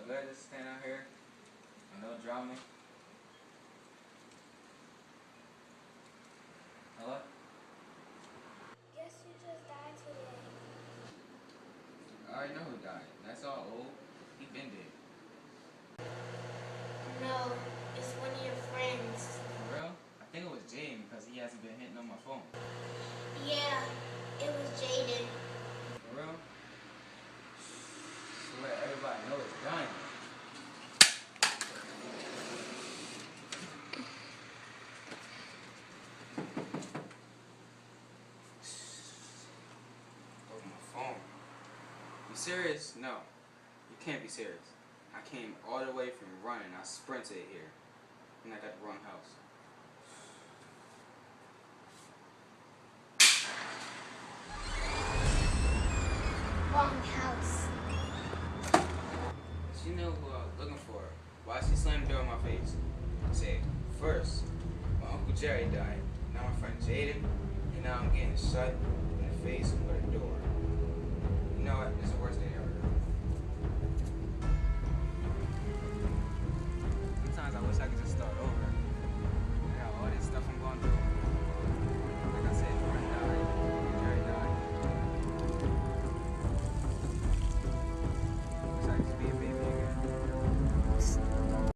good? Just stand out here and no drama. Hello? Guess you just died today. I already know who died. That's all old. He been dead. No, it's one of your friends. For real? I think it was Jaden because he hasn't been hitting on my phone. Yeah, it was Jaden. For real? So let everybody know it's dying. Broke my phone. You serious? No. You can't be serious. I came all the way from running. I sprinted here. And I got the wrong house. Wrong house. She knew who I was looking for. Why she slammed the door in my face? Say, first, my Uncle Jerry died. Now my friend Jaden. And now I'm getting shot in the face with a door. You know what? It's the worst day